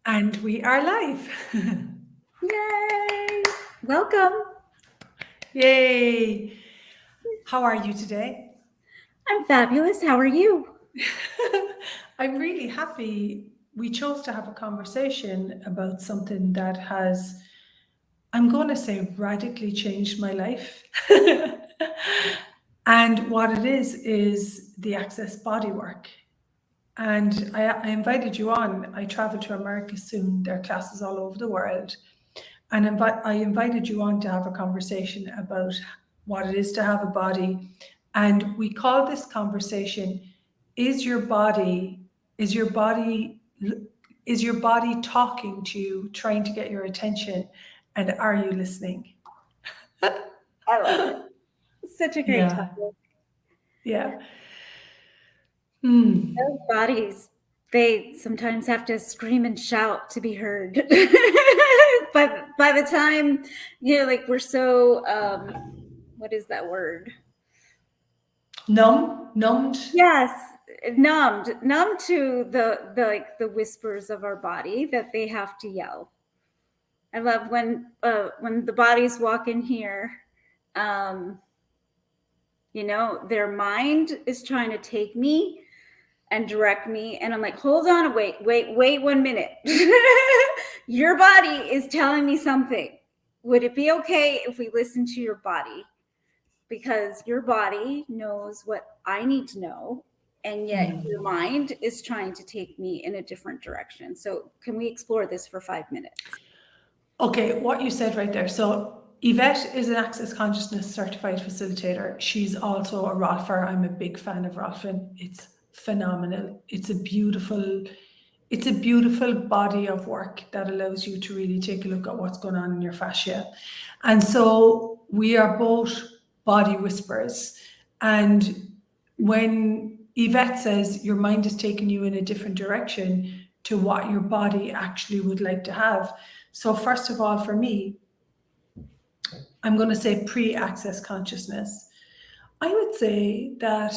And we are live. Yay! Welcome. Yay. How are you today? I'm fabulous. How are you? I'm really happy we chose to have a conversation about something that has, I'm going to say, radically changed my life. And what it is the Access Bodywork. And I invited you on. I travel to America soon. There are classes all over the world. And I invited you on to have a conversation about what it is to have a body. And we call this conversation, is your body, is your body, is your body talking to you, trying to get your attention? And are you listening? I love it. Such a great Yeah, topic. yeah. Hmm. Those bodies, they sometimes have to scream and shout to be heard. But by the time, like we're so, what is that word? Numbed. Yes, numb to the whispers of our body that they have to yell. I love when the bodies walk in here. Um, their mind is trying to take me and direct me, and I'm like, hold on, wait 1 minute. Your body is telling me something. Would it be okay if we listen to your body? Because your body knows what I need to know, and yet your mind is trying to take me in a different direction. So can we explore this for 5 minutes? Okay, what you said right there. So Yvette is an Access Consciousness certified facilitator. She's also a Rolfer. I'm a big fan of Rolfing. It's phenomenal. It's a beautiful body of work that allows you to really take a look at what's going on in your fascia. And so we are both body whisperers. And when Yvette says your mind is taking you in a different direction to what your body actually would like to have. So, first of all, for me, I'm going to say pre access consciousness. I would say that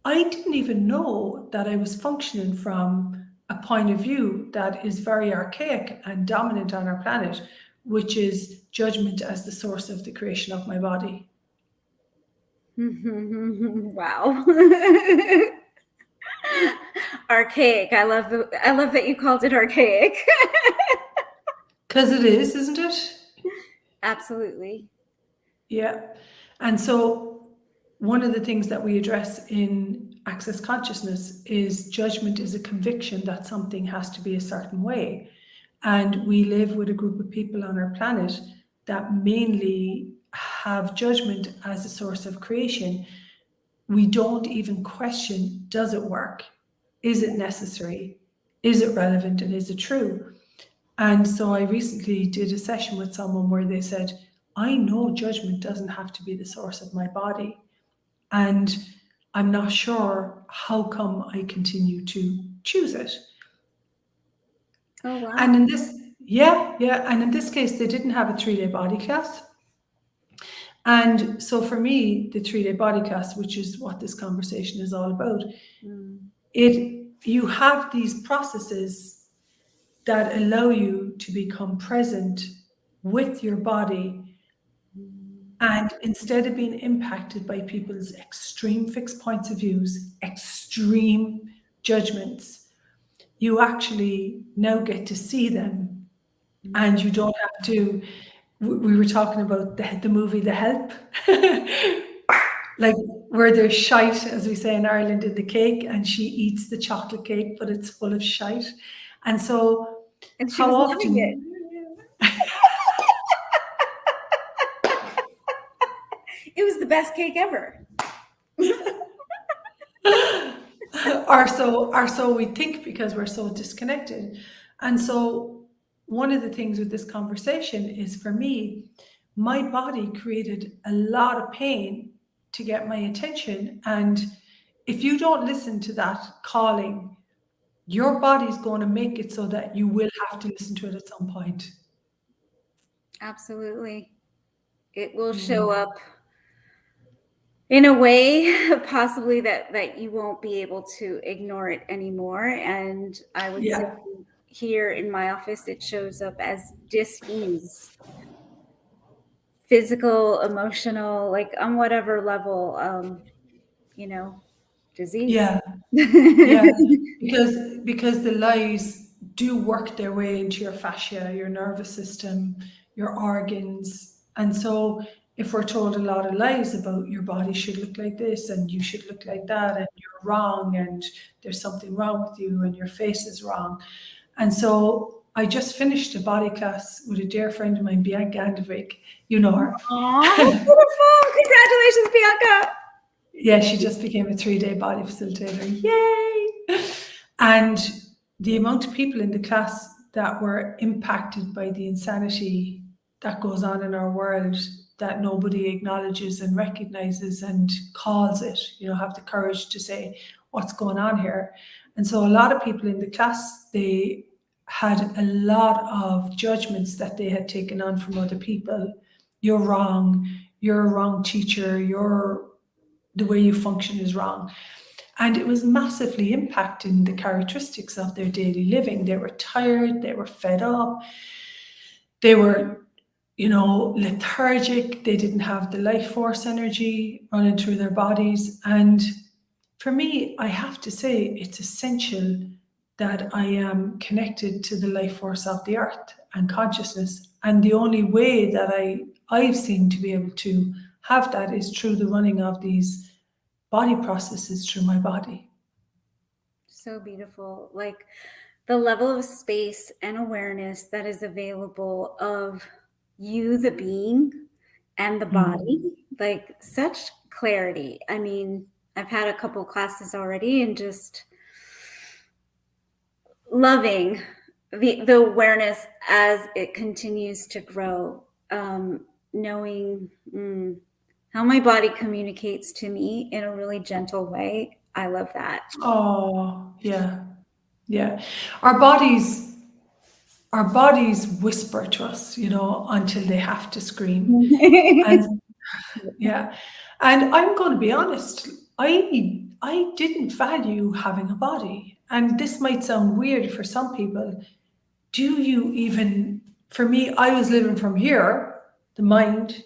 I didn't even know that I was functioning from a point of view that is very archaic and dominant on our planet, which is judgment as the source of the creation of my body. Wow. Archaic. I love that you called it archaic. Because it is, isn't it? Absolutely. Yeah. And so one of the things that we address in Access Consciousness is judgment is a conviction that something has to be a certain way. And we live with a group of people on our planet that mainly have judgment as a source of creation. We don't even question, does it work? Is it necessary? Is it relevant? And is it true? And so I recently did a session with someone where they said, I know judgment doesn't have to be the source of my body. And I'm not sure how come I continue to choose it. Oh, wow. And in this, yeah. And in this case, they didn't have a 3-day body class. And so for me, the 3-day body class, which is what this conversation is all about, you have these processes that allow you to become present with your body. And instead of being impacted by people's extreme fixed points of views, extreme judgments, you actually now get to see them, and you don't have to. We were talking about the movie The Help, like where there's shite, as we say in Ireland, in the cake, and she eats the chocolate cake, but it's full of shite. And so, And she how was loving it. often It was the best cake ever. are so we think because we're so disconnected. And so one of the things with this conversation is, for me, my body created a lot of pain to get my attention. And if you don't listen to that calling, your body's going to make it so that you will have to listen to it at some point. Absolutely. It will show up in a way possibly that you won't be able to ignore it anymore. And I would say Yeah. here in my office, it shows up as dis-ease, physical, emotional, like on whatever level, disease. Yeah. Yeah. Because the lies do work their way into your fascia, your nervous system, your organs. And so if we're told a lot of lies about your body should look like this and you should look like that and you're wrong and there's something wrong with you and your face is wrong. And so I just finished a body class with a dear friend of mine, Bianca Andevik. You know her. Aw, beautiful. Congratulations, Bianca. Yeah, she just became a 3-day body facilitator. Yay! And the amount of people in the class that were impacted by the insanity that goes on in our world that nobody acknowledges and recognizes and calls it, have the courage to say what's going on here. And so a lot of people in the class, they had a lot of judgments that they had taken on from other people. You're wrong. You're a wrong teacher. The way you function is wrong. And it was massively impacting the characteristics of their daily living. They were tired, they were fed up, they were, lethargic, they didn't have the life force energy running through their bodies. And for me, I have to say, it's essential that I am connected to the life force of the earth and consciousness. And the only way that I've seen to be able to have that is through the running of these body processes through my body. So beautiful. Like the level of space and awareness that is available of you, the being, and the body, like such clarity. I mean, I've had a couple classes already and just loving the awareness as it continues to grow, knowing how my body communicates to me in a really gentle way. I love that. Oh, yeah. Yeah. Our bodies whisper to us, until they have to scream. And yeah. And I'm going to be honest, I didn't value having a body. And this might sound weird for some people. Do you even, for me, I was living from here, the mind,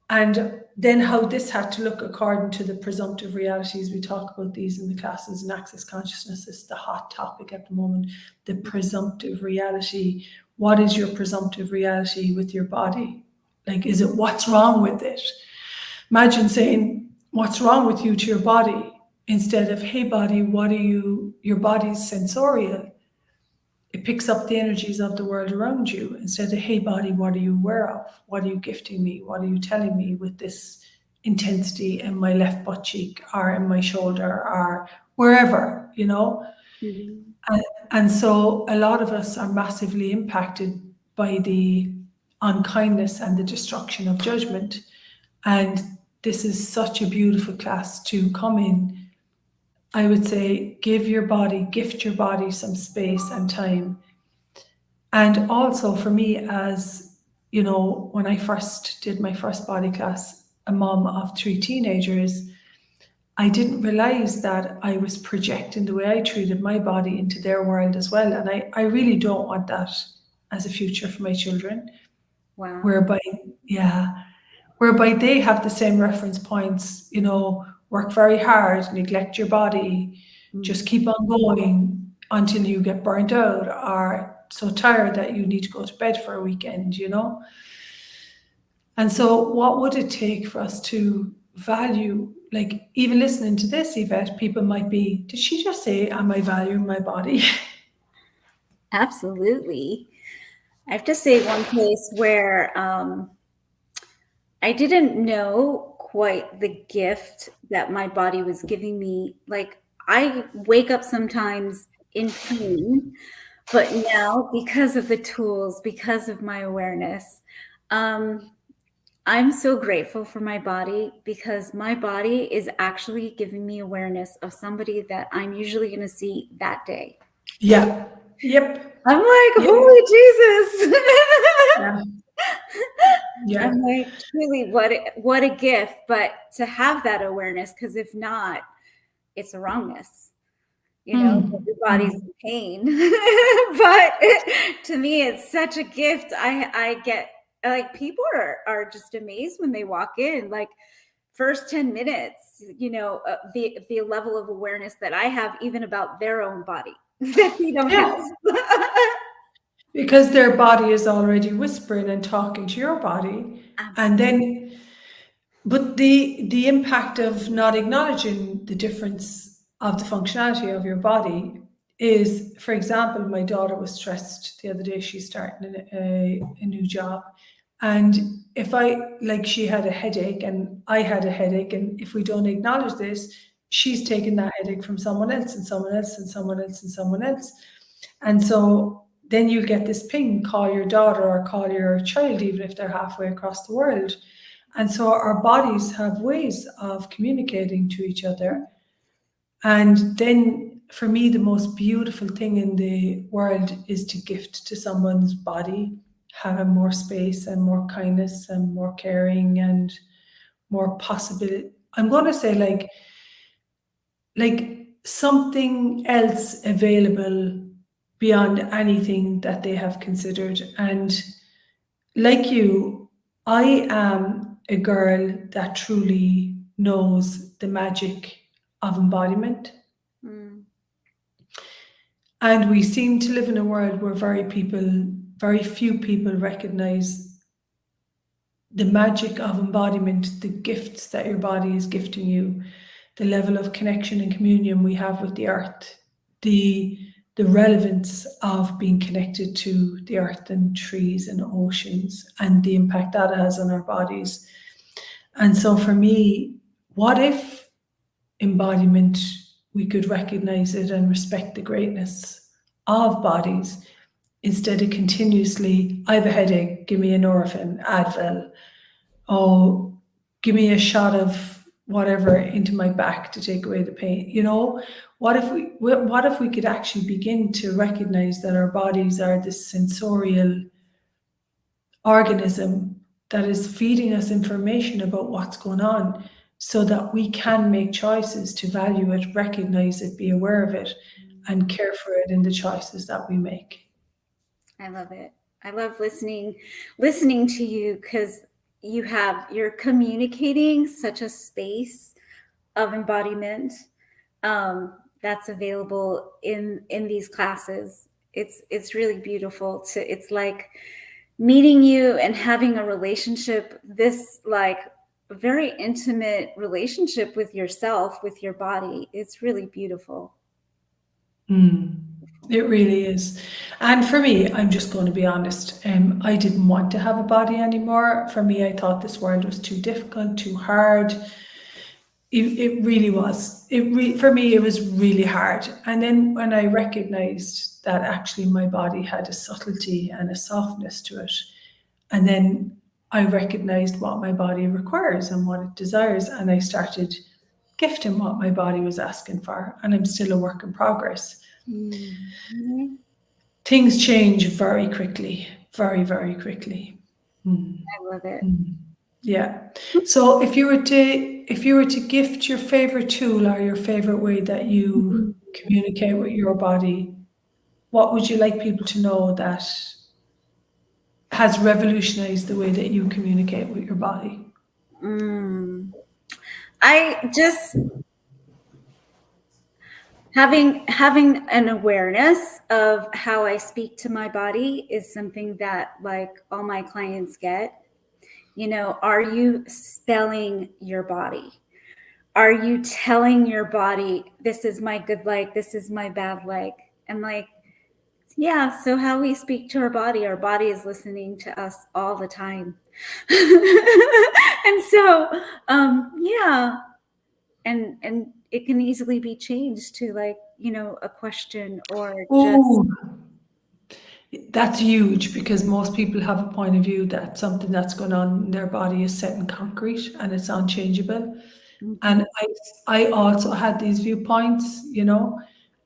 and then how this had to look according to the presumptive realities. We talk about these in the classes, and access consciousness is the hot topic at the moment. The presumptive reality. What is your presumptive reality with your body? Like, is it what's wrong with it? Imagine saying, what's wrong with you to your body? Instead of, hey body, your body's sensorial. It picks up the energies of the world around you. Instead of, hey body, what are you aware of? What are you gifting me? What are you telling me with this intensity in my left butt cheek or in my shoulder or wherever, Mm-hmm. And so a lot of us are massively impacted by the unkindness and the destruction of judgment. And this is such a beautiful class to come in. I would say gift your body some space and time. And also for me, as when I first did my first body class, a mom of 3 teenagers, I didn't realize that I was projecting the way I treated my body into their world as well. And I really don't want that as a future for my children. Wow. Whereby they have the same reference points, work very hard, neglect your body, just keep on going until you get burnt out or so tired that you need to go to bed for a weekend, And so what would it take for us to value, like even listening to this, Yvette, people might be, did she just say, am I valuing my body? Absolutely. I have to say one place where I didn't know quite the gift that my body was giving me. Like I wake up sometimes in pain, but now because of the tools, because of my awareness, I'm so grateful for my body because my body is actually giving me awareness of somebody that I'm usually going to see that day. Yeah. Yep. I'm like, holy Jesus. Yeah. Yeah. I'm like, truly, what a gift. But to have that awareness, because if not, it's a wrongness. you know, everybody's in pain. But to me, it's such a gift. I get, like, people are just amazed when they walk in, like, first 10 minutes, you know, the level of awareness that I have even about their own body that they don't Yeah. have. Because their body is already whispering and talking to your body. And then, but the impact of not acknowledging the difference of the functionality of your body is, for example, my daughter was stressed the other day. She's starting a new job. And if she had a headache and I had a headache, and if we don't acknowledge this, she's taking that headache from someone else and someone else and someone else and someone else. And so then you get this ping, call your daughter or call your child, even if they're halfway across the world. And so our bodies have ways of communicating to each other. And then for me, the most beautiful thing in the world is to gift to someone's body, having more space and more kindness and more caring and more possibility. I'm going to say like something else available beyond anything that they have considered. And like you, I am a girl that truly knows the magic of embodiment. And we seem to live in a world where very few people recognize the magic of embodiment, the gifts that your body is gifting you, the level of connection and communion we have with the earth, the relevance of being connected to the earth and trees and oceans, and the impact that has on our bodies. And so for me, what if embodiment, we could recognize it and respect the greatness of bodies instead of continuously, I have a headache, give me a Nurofen, Advil, oh, give me a shot of whatever into my back to take away the pain. You know, what if we could actually begin to recognize that our bodies are this sensorial organism that is feeding us information about what's going on, so that we can make choices to value it, recognize it, be aware of it, and care for it in the choices that we make. I love it. I love listening to you, because you're communicating such a space of embodiment that's available in these classes. It's really beautiful it's like meeting you and having a relationship, this like very intimate relationship with yourself, with your body. It's really beautiful. It really is. And for me, I'm just going to be honest, I didn't want to have a body anymore. For me, I thought this world was too difficult, too hard. It really was. For me, it was really hard. And then when I recognized that actually my body had a subtlety and a softness to it, and then I recognized what my body requires and what it desires, and I started gifting what my body was asking for. And I'm still a work in progress. Things change very quickly, very, very quickly. I love it. Yeah. So if you were to gift your favorite tool or your favorite way that you communicate with your body, what would you like people to know that has revolutionized the way that you communicate with your body? I just having an awareness of how I speak to my body is something that like all my clients get. You know, are you spelling your body? Are you telling your body, this is my good leg, this is my bad leg? And like, yeah, so how we speak to our body is listening to us all the time. And so, yeah. And it can easily be changed to like, you know, a question or That's huge, because most people have a point of view that something that's going on in their body is set in concrete and it's unchangeable. And I also had these viewpoints, you know,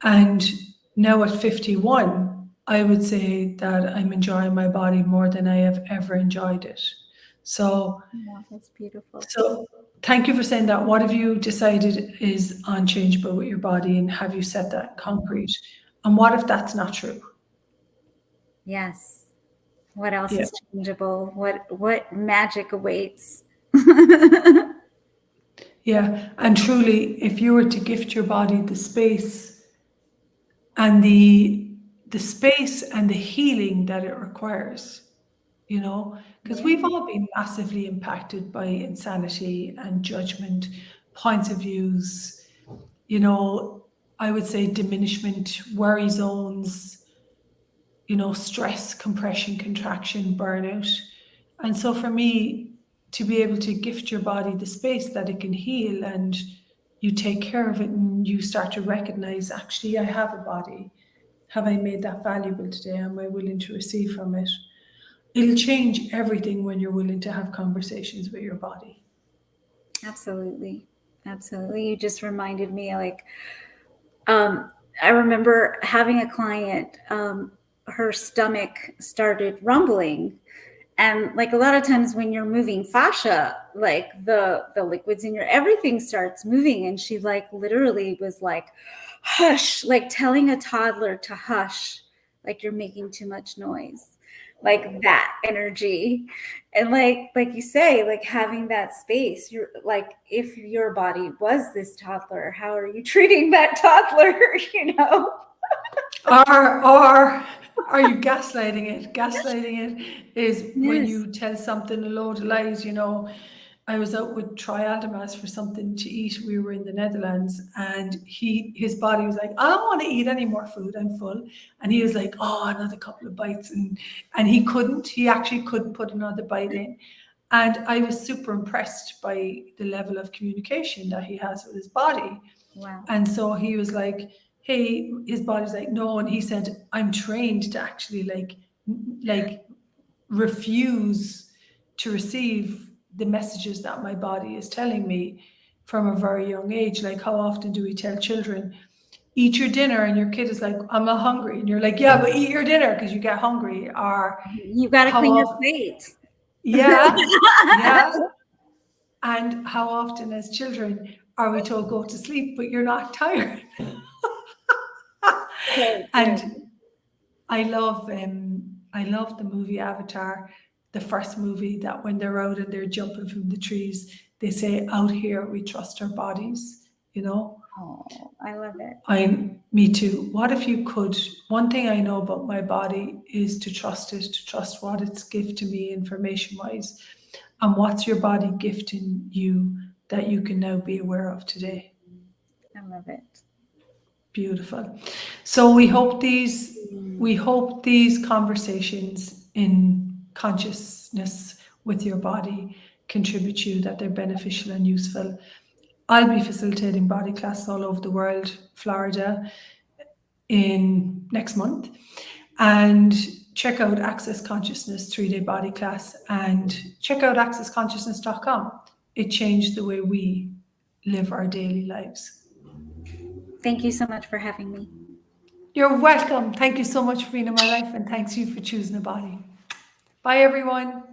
and now at 51, I would say that I'm enjoying my body more than I have ever enjoyed it. So, Yeah, that's beautiful. so thank you for saying that. What have you decided is unchangeable with your body, and have you set that in concrete? And what if that's not true? Yes. What else Yeah. is changeable? What magic awaits? Yeah. And truly, if you were to gift your body the space and the space and the healing that it requires, you know, because Yeah. we've all been massively impacted by insanity and judgment, points of views, you know, I would say diminishment, worry zones, you know, stress, compression, contraction, burnout. And so for me, to be able to gift your body the space that it can heal, and you take care of it and you start to recognize, actually, I have a body. Have I made that valuable today? Am I willing to receive from it? It'll change everything when you're willing to have conversations with your body. Absolutely. Absolutely. You just reminded me, like, I remember having a client, her stomach started rumbling. And like a lot of times when you're moving fascia, like the liquids in your everything starts moving. And she like literally was like, hush, like telling a toddler to hush, like you're making too much noise, like that energy. And like you say, like having that space, you're like, if your body was this toddler, how are you treating that toddler? You know? Or are you gaslighting it? Gaslighting it is when Yes. you tell something a load of lies. You know, I was out with Troy Aldermas for something to eat. We were in the Netherlands, and his body was like, I don't want to eat any more food. I'm full. And he was like, oh, another couple of bites, and he couldn't. He actually couldn't put another bite in. And I was super impressed by the level of communication that he has with his body. Wow. And so he was like, hey, his body's like, no. And he said, I'm trained to actually like refuse to receive the messages that my body is telling me from a very young age. Like, how often do we tell children, eat your dinner, and your kid is like, I'm not hungry, and you're like, yeah, but eat your dinner because you get hungry. Or You got to how clean your often, plate. yeah, yeah. And how often as children are we told go to sleep, but you're not tired? And I love the movie Avatar, the first movie, that when they're out and they're jumping from the trees, they say, out here we trust our bodies, you know? Oh, I love it. Me too. What if you could? One thing I know about my body is to trust it, to trust what it's gifting me information wise. And what's your body gifting you that you can now be aware of today? I love it. Beautiful. So we hope these conversations in consciousness with your body contribute to you, that they're beneficial and useful. I'll be facilitating body classes all over the world, Florida, in next month. And check out Access Consciousness 3-day body class, and check out accessconsciousness.com. It changed the way we live our daily lives. Thank you so much for having me. You're welcome. Thank you so much for being in my life, and thanks you for choosing a body. Bye, everyone.